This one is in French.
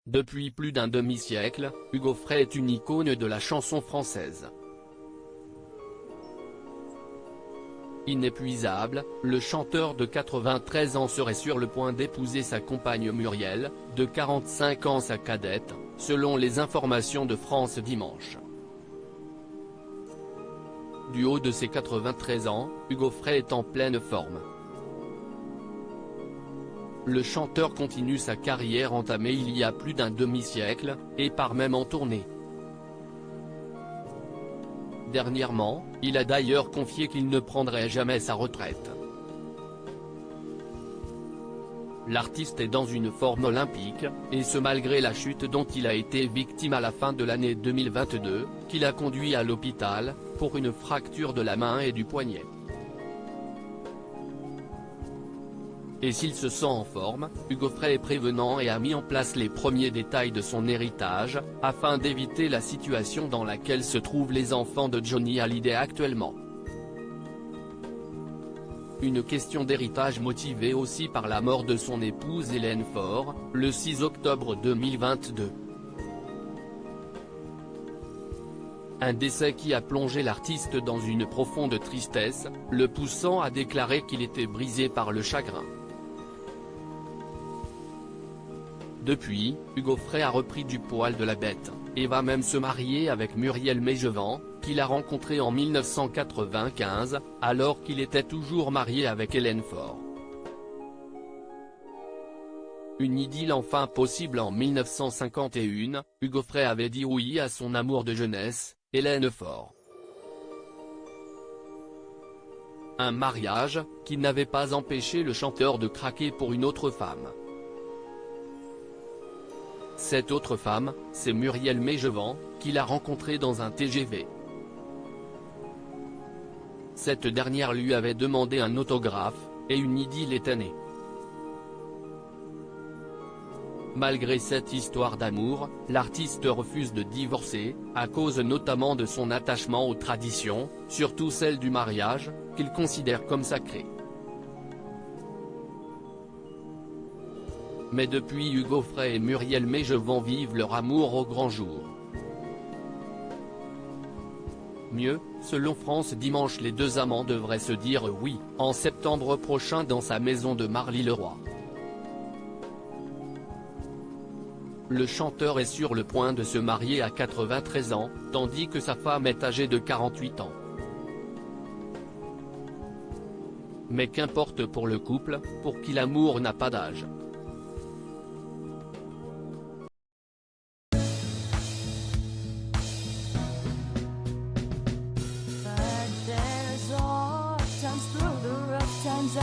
Depuis plus d'un demi-siècle, Hugo Frey est une icône de la chanson française. Inépuisable, le chanteur de 93 ans serait sur le point d'épouser sa compagne Muriel, de 45 ans sa cadette, selon les informations de France Dimanche. Du haut de ses 93 ans, Hugo Frey est en pleine forme. Le chanteur continue sa carrière entamée il y a plus d'un demi-siècle, et part même en tournée. Dernièrement, il a d'ailleurs confié qu'il ne prendrait jamais sa retraite. L'artiste est dans une forme olympique, et ce malgré la chute dont il a été victime à la fin de l'année 2022, qui l'a conduit à l'hôpital, pour une fracture de la main et du poignet. Et s'il se sent en forme, Hugo Frey est prévenant et a mis en place les premiers détails de son héritage, afin d'éviter la situation dans laquelle se trouvent les enfants de Johnny Hallyday actuellement. Une question d'héritage motivée aussi par la mort de son épouse Hélène Faure, le 6 octobre 2022. Un décès qui a plongé l'artiste dans une profonde tristesse, le poussant à déclarer qu'il était brisé par le chagrin. Depuis, Hugo Frey a repris du poil de la bête, et va même se marier avec Muriel Mégevant, qu'il a rencontrée en 1995, alors qu'il était toujours marié avec Hélène Faure. Une idylle enfin possible en 1951, Hugo Frey avait dit oui à son amour de jeunesse, Hélène Faure. Un mariage, qui n'avait pas empêché le chanteur de craquer pour une autre femme. Cette autre femme, c'est Muriel Mégevant, qu'il a rencontrée dans un TGV. Cette dernière lui avait demandé un autographe, et une idylle était née. Malgré cette histoire d'amour, l'artiste refuse de divorcer, à cause notamment de son attachement aux traditions, surtout celle du mariage, qu'il considère comme sacrée. Mais depuis, Hugo Frey et Muriel Mégevant vivent leur amour au grand jour. Mieux, selon France Dimanche, les deux amants devraient se dire oui, en septembre prochain dans sa maison de Marly-le-Roi. Le chanteur est sur le point de se marier à 93 ans, tandis que sa femme est âgée de 48 ans. Mais qu'importe pour le couple, pour qui l'amour n'a pas d'âge. Through the rough times